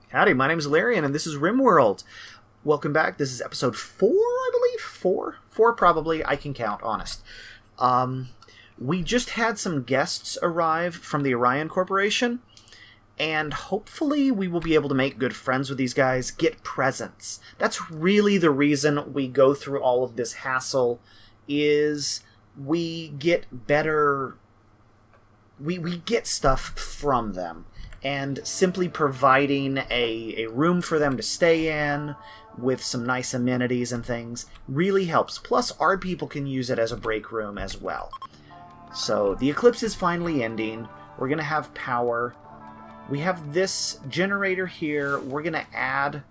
Howdy, my name is Larian, and this is Rimworld. Welcome back. This is episode 4, I believe? 4? 4 probably. I can count, honest. We just had some guests arrive from the Orion Corporation, and hopefully we will be able to make good friends with these guys, get presents. That's really the reason we go through all of this hassle, is we get better... We get stuff from them. And simply providing a room for them to stay in with some nice amenities and things really helps. Plus, our people can use it as a break room as well. So, the eclipse is finally ending. We're going to have power. We have this generator here. We're going to add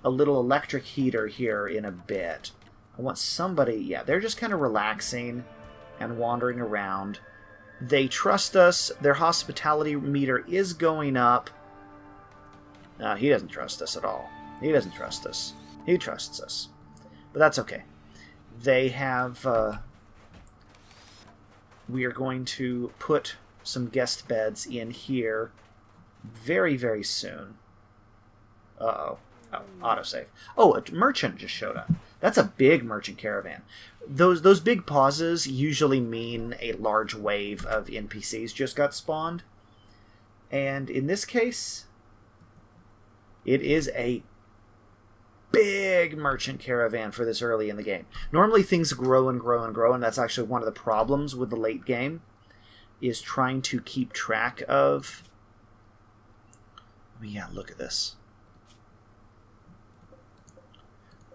a little electric heater here in a bit. I want somebody... Yeah, they're just kind of relaxing and wandering around. They trust us. Their hospitality meter is going up. No, he doesn't trust us at all. He doesn't trust us. He trusts us. But that's okay. They have... we are going to put some guest beds in here very, very soon. Uh-oh. Oh, autosave. Oh, a merchant just showed up. That's a big merchant caravan. Those big pauses usually mean a large wave of NPCs just got spawned. And in this case, it is a big merchant caravan for this early in the game. Normally things grow and grow and grow, and that's actually one of the problems with the late game, is trying to keep track of... Yeah, look at this.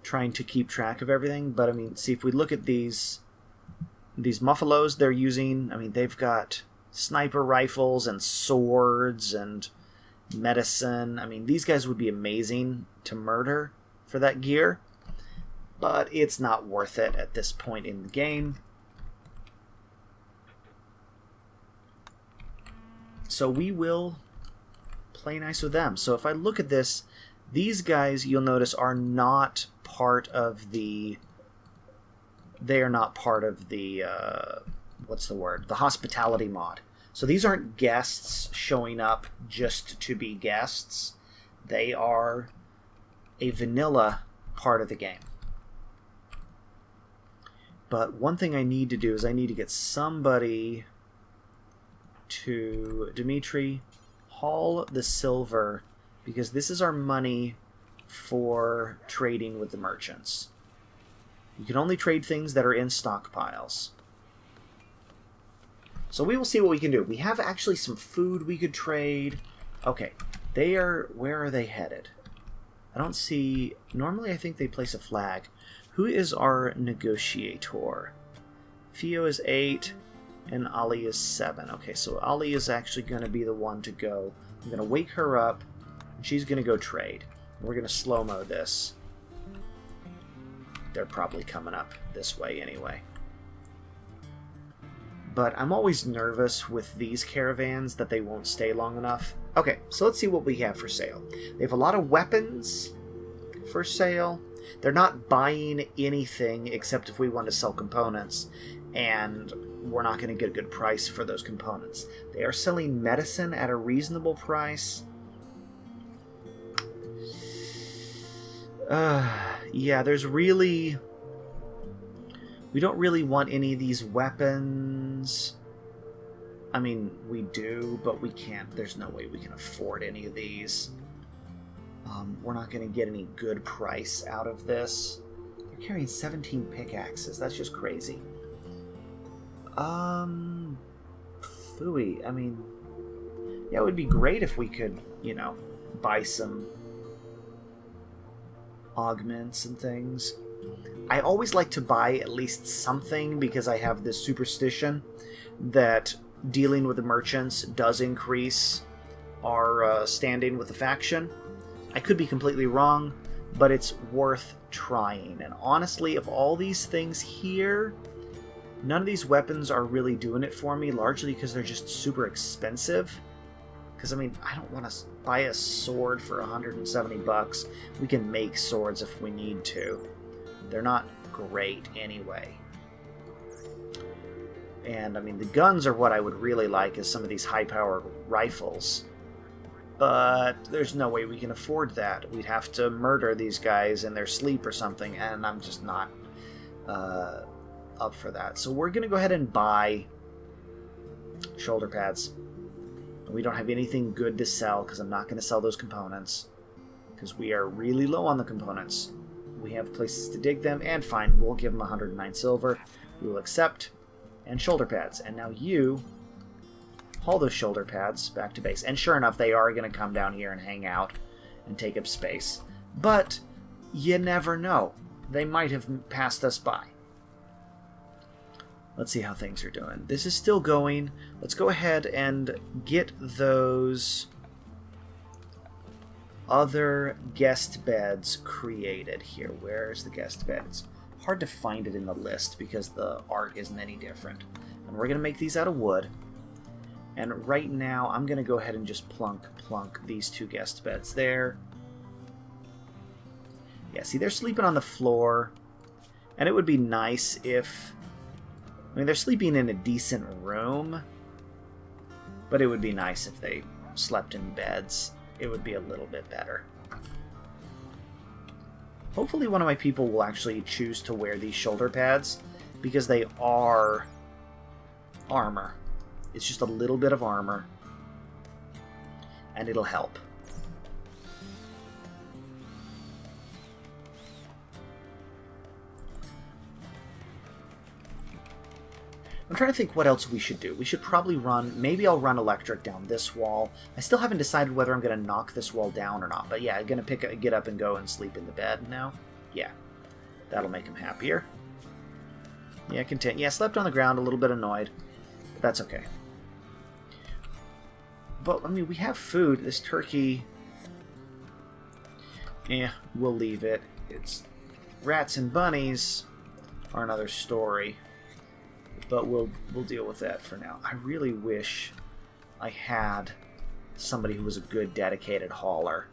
Trying to keep track of everything, but I mean, see, if we look at these muffalos they're using, I mean, they've got sniper rifles and swords and medicine. I mean, these guys would be amazing to murder for that gear, but it's not worth it at this point in the game. So we will play nice with them. So if I look at this, these guys, you'll notice, are not part of the... They are not part of the... what's the word? The hospitality mod. So these aren't guests showing up just to be guests. They are a vanilla part of the game. But one thing I need to do is I need to get somebody to... Dimitri, haul the silver, because this is our money for trading with the merchants. You can only trade things that are in stockpiles. So we will see what we can do. We have actually some food we could trade. Okay, they are... Where are they headed? I don't see... Normally I think they place a flag. Who is our negotiator? Theo is 8 and Ali is 7. Okay, so Ali is actually going to be the one to go. I'm going to wake her up. She's going to go trade. We're going to slow-mo this. They're probably coming up this way anyway. But I'm always nervous with these caravans that they won't stay long enough. Okay, so let's see what we have for sale. They have a lot of weapons for sale. They're not buying anything except if we want to sell components, and we're not going to get a good price for those components. They are selling medicine at a reasonable price. Yeah, there's really... We don't really want any of these weapons. I mean, we do, but we can't. There's no way we can afford any of these. We're not going to get any good price out of this. They're carrying 17 pickaxes. That's just crazy. Phooey. I mean, yeah, it would be great if we could, you know, buy some augments and things. I always like to buy at least something because I have this superstition that dealing with the merchants does increase our standing with the faction. I could be completely wrong, but it's worth trying. And honestly, of all these things here, none of these weapons are really doing it for me, largely because they're just super expensive. Because, I mean, I don't want to buy a sword for 170 bucks. We can make swords if we need to. They're not great anyway. And, I mean, the guns are what I would really like, is some of these high-powered rifles. but there's no way we can afford that. We'd have to murder these guys in their sleep or something, and I'm just not up for that. So we're going to go ahead and buy shoulder pads. We don't have anything good to sell because I'm not going to sell those components because we are really low on the components. We have places to dig them, and fine, we'll give them 109 silver. We will accept, and shoulder pads. And now you haul those shoulder pads back to base. And sure enough, they are going to come down here and hang out and take up space. But you never know. They might have passed us by. Let's see how things are doing. This is still going. Let's go ahead and get those other guest beds created here. Where's the guest beds? Hard to find it in the list because the art isn't any different. And we're going to make these out of wood. And right now, I'm going to go ahead and just plunk these 2 guest beds there. Yeah, see, they're sleeping on the floor. And it would be nice if... I mean, they're sleeping in a decent room. But it would be nice if they slept in beds. It would be a little bit better. Hopefully one of my people will actually choose to wear these shoulder pads, because they are armor. It's just a little bit of armor, and it'll help. I'm trying to think what else we should do. We should probably run... Maybe I'll run electric down this wall. I still haven't decided whether I'm going to knock this wall down or not. But yeah, I'm going to get up and go and sleep in the bed now. Yeah, that'll make him happier. Yeah, content. Yeah, slept on the ground, a little bit annoyed. But that's okay. But, I mean, we have food. This turkey... we'll leave it. It's... Rats and bunnies are another story. But we'll deal with that for now. I really wish I had somebody who was a good, dedicated hauler.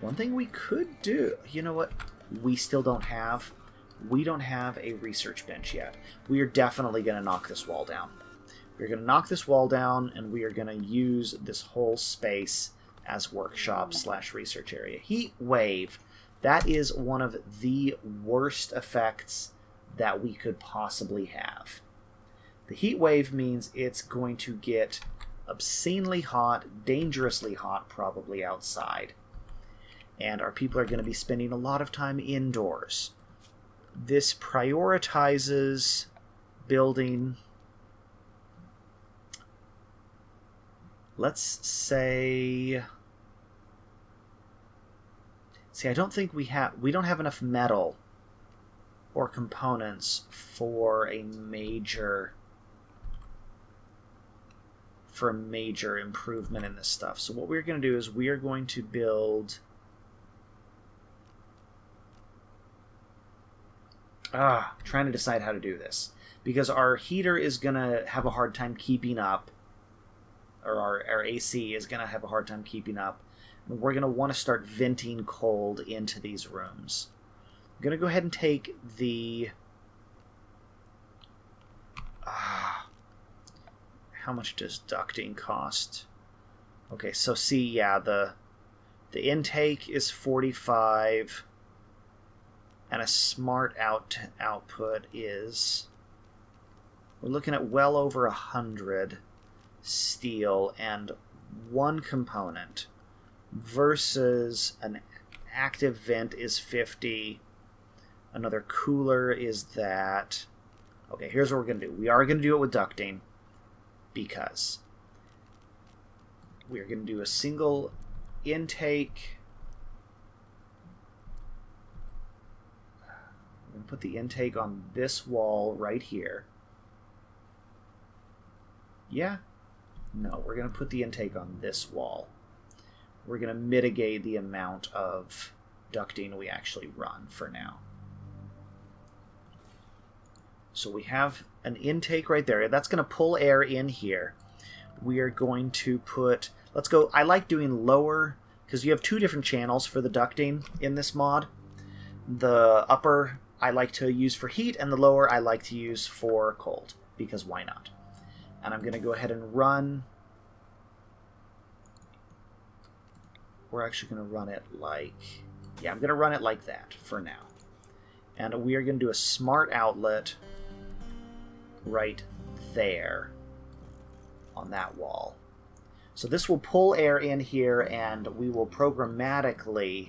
One thing we could do... You know what? We still don't have... We don't have a research bench yet. We are definitely going to knock this wall down. We're going to knock this wall down, and we are going to use this whole space as workshop/research area. Heat wave. That is one of the worst effects that we could possibly have. The heat wave means it's going to get obscenely hot, dangerously hot, probably outside. And our people are going to be spending a lot of time indoors. This prioritizes building... Let's say... See, I don't think we don't have enough metal or components for a major improvement in this stuff. So what we're going to do is we are going to build... trying to decide how to do this. Because our heater is going to have a hard time keeping up. Or our AC is going to have a hard time keeping up. And we're going to want to start venting cold into these rooms. I'm going to go ahead and take the... how much does ducting cost? Okay, so see, yeah, the intake is 45, and a smart output is... We're looking at well over 100 steel and 1 component, versus an active vent is 50. Another cooler is that. Okay, here's what we're going to do. We are going to do it with ducting, because we're going to do a single intake. We're going to put the intake on this wall right here. Yeah? No, we're going to put the intake on this wall. We're going to mitigate the amount of ducting we actually run for now. So we have an intake right there. That's going to pull air in here. We are going to put... Let's go... I like doing lower, because you have 2 different channels for the ducting in this mod. The upper I like to use for heat, and the lower I like to use for cold, because why not? And I'm going to go ahead and run we're actually going to run it like... Yeah, I'm going to run it like that for now. And we are going to do a smart outlet right there on that wall. So this will pull air in here, and we will programmatically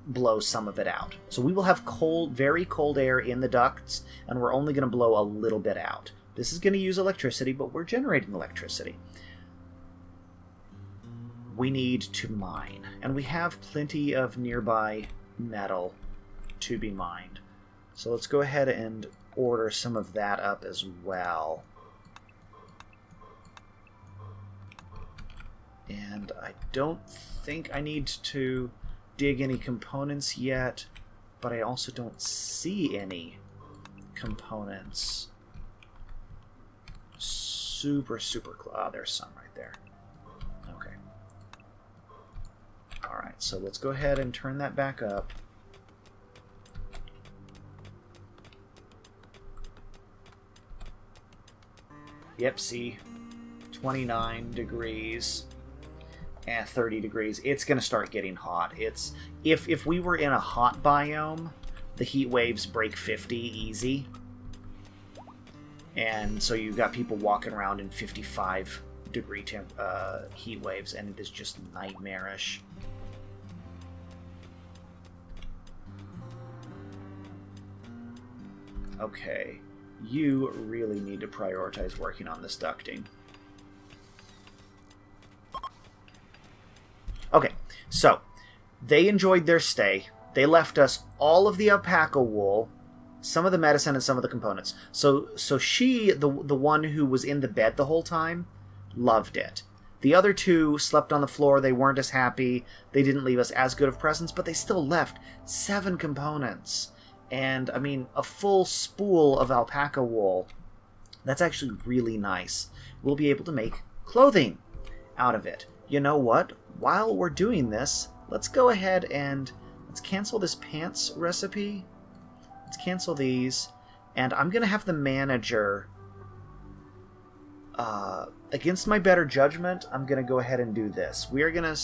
blow some of it out. So we will have cold, very cold air in the ducts, and we're only going to blow a little bit out. This is going to use electricity, but we're generating electricity. We need to mine, and we have plenty of nearby metal to be mined. So let's go ahead and order some of that up as well. And I don't think I need to dig any components yet, but I also don't see any components. Super close. Oh, there's some right there. Okay. Alright, so let's go ahead and turn that back up. Yep, see, 29 degrees and 30 degrees. It's going to start getting hot. It's if we were in a hot biome, the heat waves break 50 easy. And so you've got people walking around in 55 degree heat waves, and it is just nightmarish. Okay, you really need to prioritize working on this ducting. Okay, so they enjoyed their stay. They left us all of the alpaca wool, some of the medicine, and some of the components. So she, the one who was in the bed the whole time, loved it. The other two slept on the floor. They weren't as happy. They didn't leave us as good of presents, but they still left 7 components. And, I mean, a full spool of alpaca wool. That's actually really nice. We'll be able to make clothing out of it. You know what? While we're doing this, let's go ahead and let's cancel this pants recipe. Let's cancel these. And I'm going to have the manager... against my better judgment, I'm going to go ahead and do this. We're going to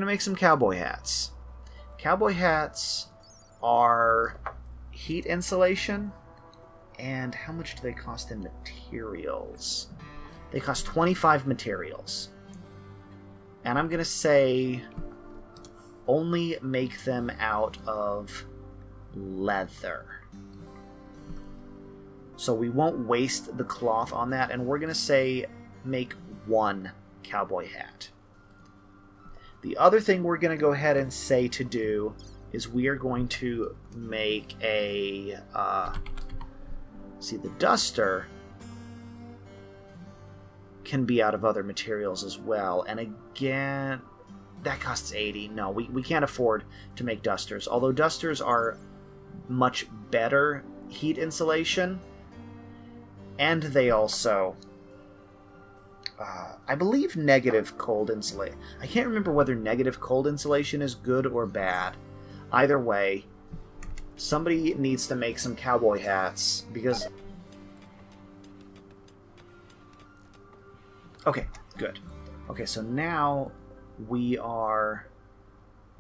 make some cowboy hats. Cowboy hats are heat insulation, and how much do they cost in materials? They cost 25 materials. And I'm going to say only make them out of leather. So we won't waste the cloth on that, and we're going to say make 1 cowboy hat. The other thing we're going to go ahead and say to do is we are going to make a... see, the duster can be out of other materials as well. And again, that costs 80. No, we can't afford to make dusters. Although dusters are much better heat insulation. And they also... I believe negative cold insulation. I can't remember whether negative cold insulation is good or bad. Either way, somebody needs to make some cowboy hats because... Okay, good. Okay, so now we are...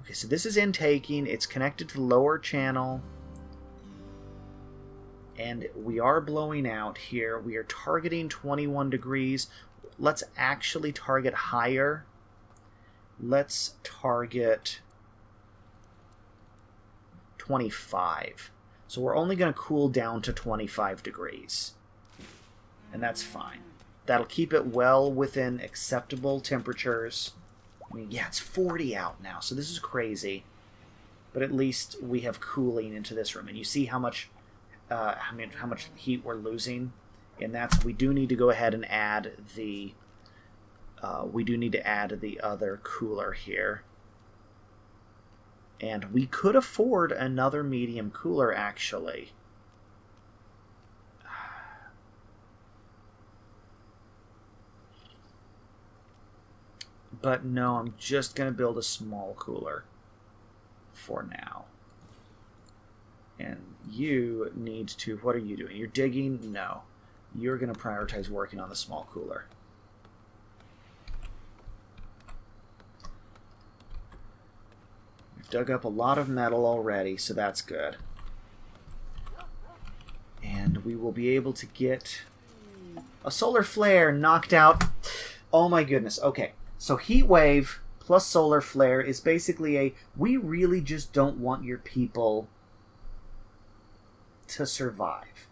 Okay, so this is intaking. It's connected to the lower channel. And we are blowing out here. We are targeting 21 degrees. Let's actually target higher. Let's target 25. So we're only going to cool down to 25 degrees. And that's fine. That'll keep it well within acceptable temperatures. I mean, yeah, it's 40 out now, so this is crazy. But at least we have cooling into this room. And you see how much how much heat we're losing. And that's, we do need to go ahead and add the other cooler here. And we could afford another medium cooler, actually. But no, I'm just going to build a small cooler for now. And you need to... What are you doing? You're digging? No. You're going to prioritize working on the small cooler. dug up a lot of metal already, so that's good. And we will be able to get a solar flare knocked out. Oh my goodness. Okay, so heat wave plus solar flare is basically a, we really just don't want your people to survive.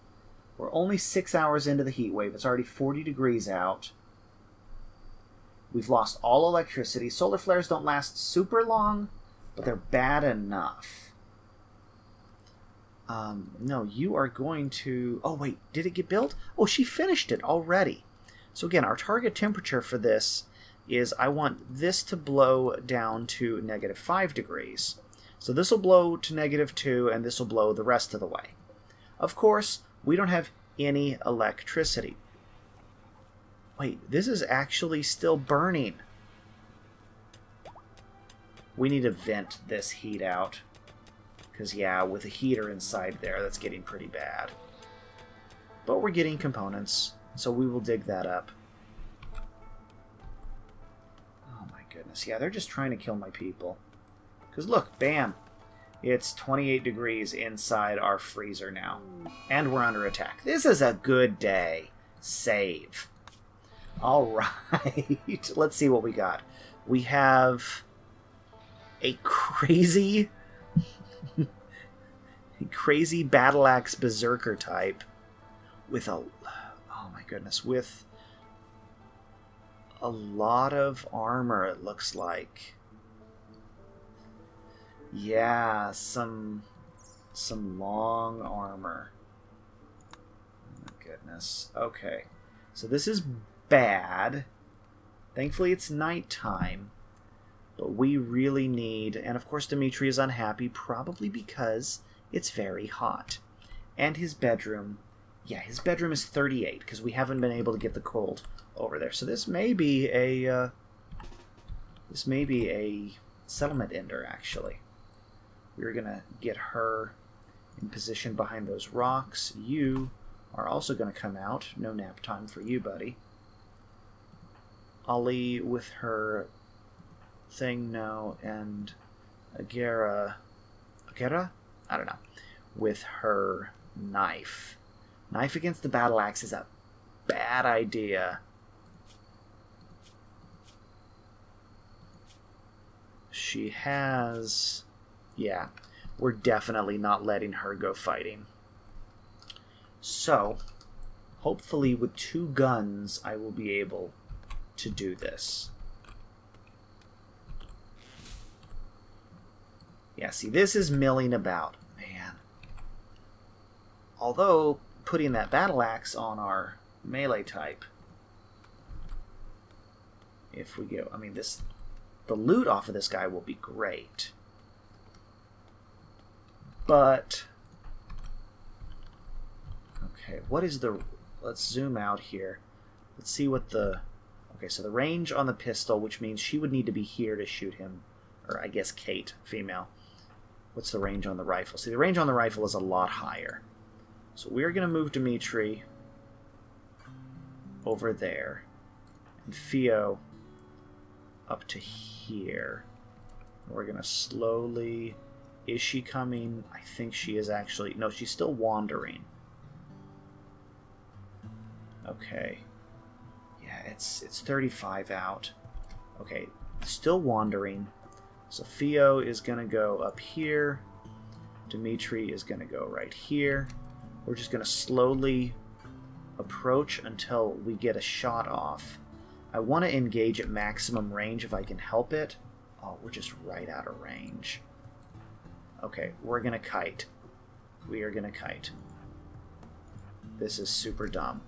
We're only 6 hours into the heat wave. It's already 40 degrees out. We've lost all electricity. Solar flares don't last super long, but they're bad enough. No, you are going to... Oh, wait, did it get built? Oh, she finished it already. So again, our target temperature for this is I want this to blow down to -5 degrees. So this will blow to -2, and this will blow the rest of the way. Of course, we don't have any electricity. Wait, this is actually still burning. We need to vent this heat out. Because, yeah, with a heater inside there, that's getting pretty bad. But we're getting components, so we will dig that up. Oh my goodness. Yeah, they're just trying to kill my people. Because look, bam. It's 28 degrees inside our freezer now. And we're under attack. This is a good day. Save. Alright. Let's see what we got. We have a crazy battle axe berserker type with a, oh my goodness, with a lot of armor, it looks like. Yeah, some long armor. Oh my goodness. Okay. So this is bad. Thankfully it's nighttime. But we really need, and of course Dimitri is unhappy, probably because it's very hot. And his bedroom, yeah, his bedroom is 38, because we haven't been able to get the cold over there. So this may be a settlement ender, actually. We're gonna get her in position behind those rocks. You are also gonna come out. No nap time for you, buddy. Ollie with her thing, no, and Agera, I don't know, with her knife. Knife against the battle axe is a bad idea. She has... Yeah, we're definitely not letting her go fighting. So, hopefully with 2 guns, I will be able to do this. Yeah, see, this is milling about. Man. Although, putting that battle axe on our melee type, if we go... I mean, the loot off of this guy will be great. But... Okay, what is the... Let's zoom out here. Let's see what the... Okay, so the range on the pistol, which means she would need to be here to shoot him. Or, I guess, Kate, female. What's the range on the rifle? See, the range on the rifle is a lot higher. So we're going to move Dimitri over there. And Theo up to here. We're going to slowly... Is she coming? I think she is actually... No, she's still wandering. Okay. Yeah, it's 35 out. Okay, still wandering. So Theo is going to go up here. Dimitri is going to go right here. We're just going to slowly approach until we get a shot off. I want to engage at maximum range if I can help it. Oh, we're just right out of range. Okay, we're going to kite. We are going to kite. This is super dumb.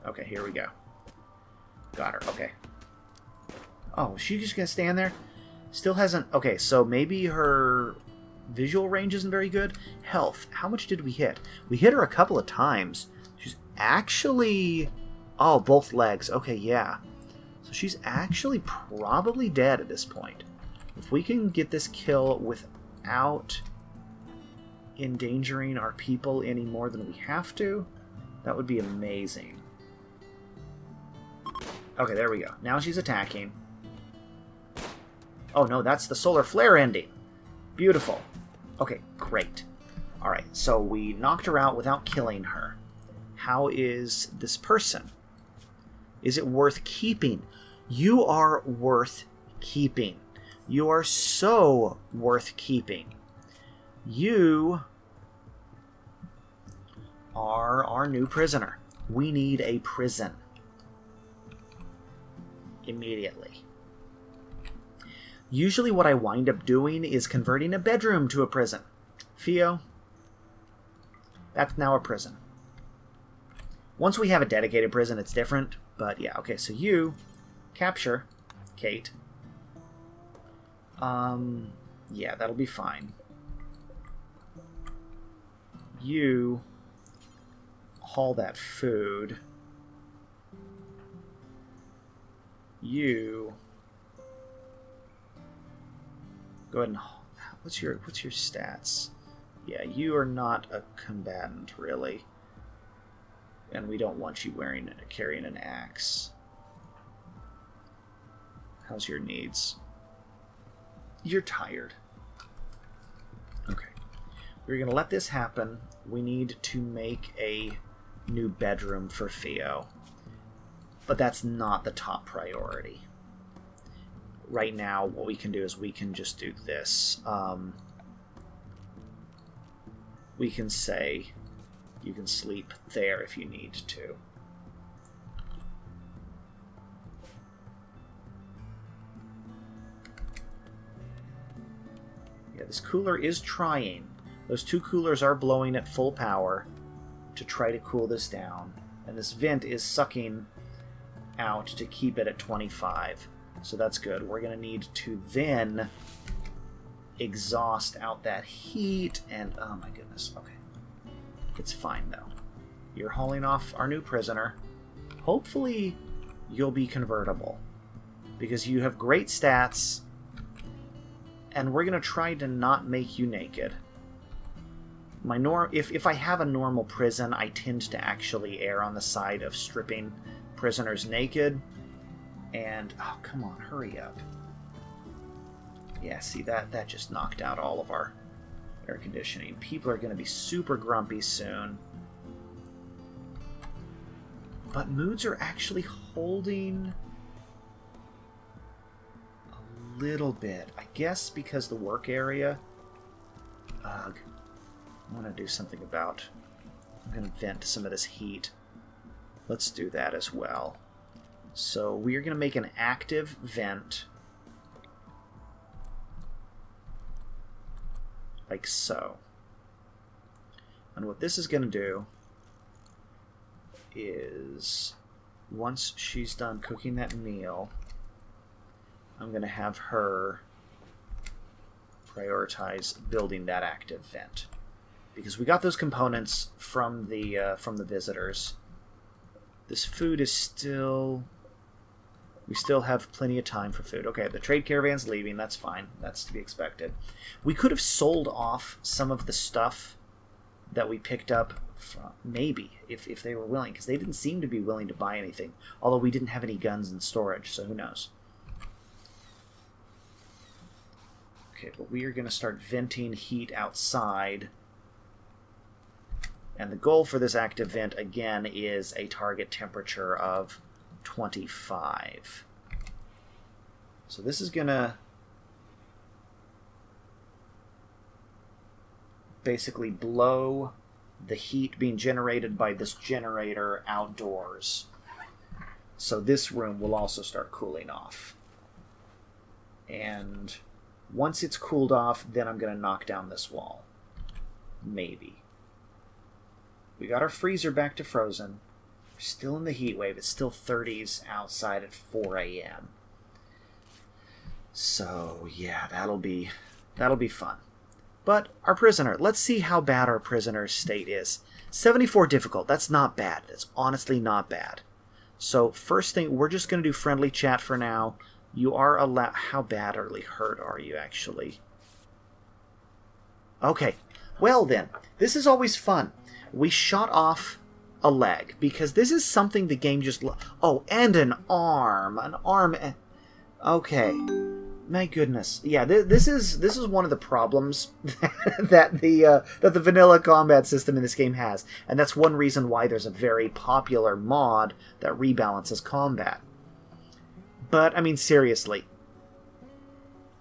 Okay, here we go. Got her. Okay. Oh, is she just gonna stand there? Still hasn't... Okay, so maybe her visual range isn't very good. Health. How much did we hit? We hit her a couple of times. She's actually... Oh, both legs. Okay, yeah. So she's actually probably dead at this point. If we can get this kill without endangering our people any more than we have to, that would be amazing. Okay, there we go. Now she's attacking. Oh no, that's the solar flare ending. Beautiful. Okay, great. Alright, so we knocked her out without killing her. How is this person? Is it worth keeping? You are worth keeping. You are so worth keeping. You are our new prisoner. We need a prison. Immediately. Usually what I wind up doing is converting a bedroom to a prison. Theo, that's now a prison. Once we have a dedicated prison, it's different. But yeah, okay, so you capture Kate. Yeah, that'll be fine. You haul that food. You go ahead and what's your stats? Yeah, you are not a combatant really, and we don't want you carrying an axe. How's your needs? You're tired. Okay, we're gonna let this happen. We need to make a new bedroom for Theo. But that's not the top priority. Right now, what we can do is we can just do this. We can say you can sleep there if you need to. Yeah, this cooler is trying. Those two coolers are blowing at full power to try to cool this down. And this vent is sucking out to keep it at 25. So that's good. We're going to need to then exhaust out that heat and... oh my goodness. Okay. It's fine though. You're hauling off our new prisoner. Hopefully you'll be convertible. Because you have great stats. And we're going to try to not make you naked. If I have a normal prison, I tend to actually err on the side of stripping prisoners naked. And oh, come on, hurry up. Yeah, see, that just knocked out all of our air conditioning. People are going to be super grumpy soon. But moods are actually holding a little bit. I guess because the work area... ugh. I want to do something about... I'm going to vent some of this heat. Let's do that as well. So we are going to make an active vent. Like so. And what this is going to do is, once she's done cooking that meal, I'm going to have her prioritize building that active vent. Because we got those components from the visitors. This food is still... we still have plenty of time for food. Okay, the trade caravan's leaving. That's fine. That's to be expected. We could have sold off some of the stuff that we picked up from, maybe, if they were willing. Because they didn't seem to be willing to buy anything. Although we didn't have any guns in storage, so who knows. Okay, but we are going to start venting heat outside. And the goal for this active vent, again, is a target temperature of 25. So this is going to basically blow the heat being generated by this generator outdoors. So this room will also start cooling off. And once it's cooled off, then I'm going to knock down this wall. Maybe. We got our freezer back to frozen. We're still in the heat wave. It's still 30s outside at 4 a.m. So, yeah, that'll be fun. But our prisoner, let's see how bad our prisoner's state is. 74 difficult. That's not bad. That's honestly not bad. So, first thing, we're just going to do friendly chat for now. You are allowed... how badly hurt are you, actually? Okay. Well then, this is always fun. We shot off a leg, because this is something the game just... Oh, and an arm. An arm... Okay. My goodness. Yeah, this is one of the problems that the vanilla combat system in this game has. And that's one reason why there's a very popular mod that rebalances combat. But, I mean, seriously.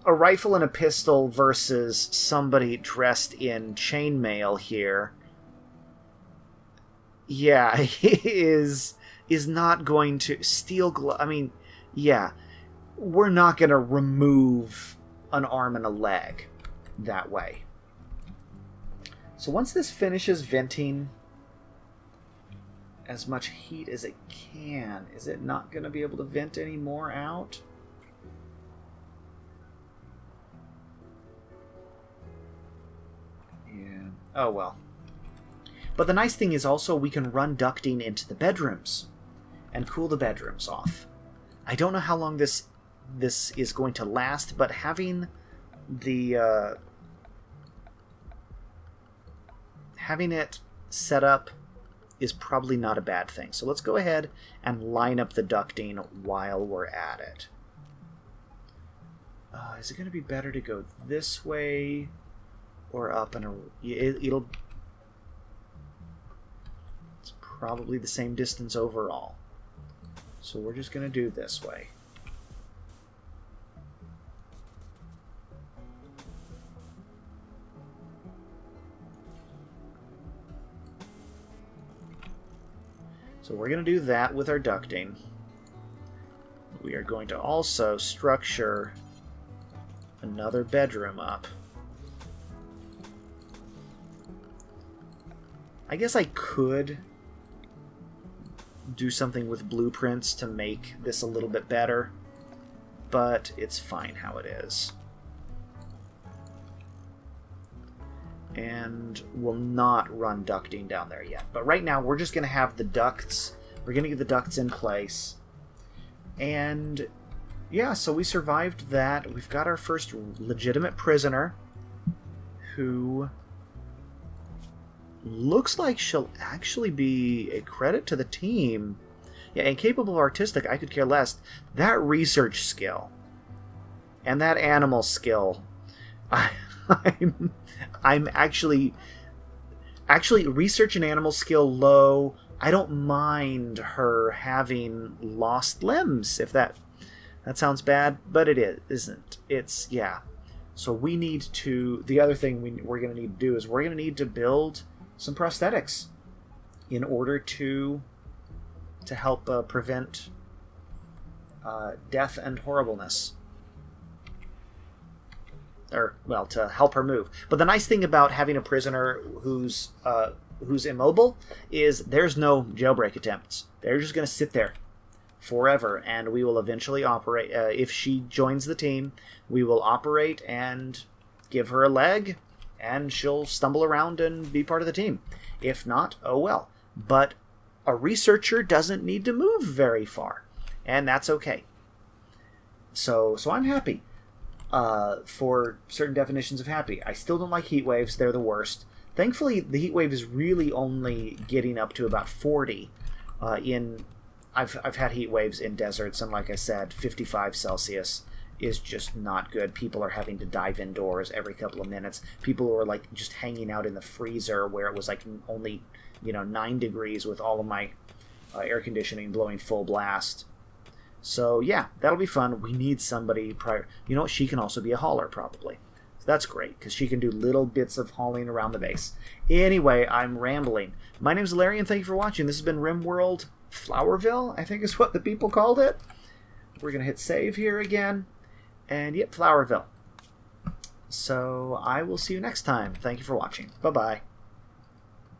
A rifle and a pistol versus somebody dressed in chainmail here... Yeah, is not going to... Steel glove... I mean, yeah. We're not going to remove an arm and a leg that way. So once this finishes venting as much heat as it can, is it not going to be able to vent any more out? Yeah. Oh, well. But the nice thing is also we can run ducting into the bedrooms and cool the bedrooms off. I don't know how long this is going to last, but having the having it set up is probably not a bad thing. So let's go ahead and line up the ducting while we're at it. Is it going to be better to go this way or up and it'll... It's probably the same distance overall. So we're just going to do this way. So we're going to do that with our ducting. We are going to also structure another bedroom up. I guess I could do something with blueprints to make this a little bit better, but it's fine how it is. And we'll not run ducting down there yet. But right now, we're just going to have the ducts. We're going to get the ducts in place. And yeah, so we survived that. We've got our first legitimate prisoner who looks like she'll actually be a credit to the team. Yeah, and capable of artistic, I could care less. That research skill and that animal skill, I'm actually research and animal skill low. I don't mind her having lost limbs, if that sounds bad, but it isn't. It's, yeah. So we need to, the other thing we're going to need to do is we're going to need to build some prosthetics in order to help prevent death and horribleness. Or, well, to help her move. But the nice thing about having a prisoner who's immobile is there's no jailbreak attempts. They're just going to sit there forever, and we will eventually operate. If she joins the team, we will operate and give her a leg, and she'll stumble around and be part of the team. If not, oh well. But a researcher doesn't need to move very far, and that's okay. So I'm happy. For certain definitions of happy. I still don't like heat waves. They're the worst. Thankfully, the heat wave is really only getting up to about 40. I've had heat waves in deserts, and like I said, 55 Celsius is just not good. People are having to dive indoors every couple of minutes. People who are like just hanging out in the freezer where it was like only 9 degrees with all of my air conditioning blowing full blast. So yeah, that'll be fun. We need somebody prior. You know what? She can also be a hauler probably. So that's great because she can do little bits of hauling around the base. Anyway, I'm rambling. My name's Larry, and thank you for watching. This has been Rimworld Flowerville, I think is what the people called it. We're gonna hit save here again, and yep, Flowerville. So I will see you next time. Thank you for watching. Bye bye.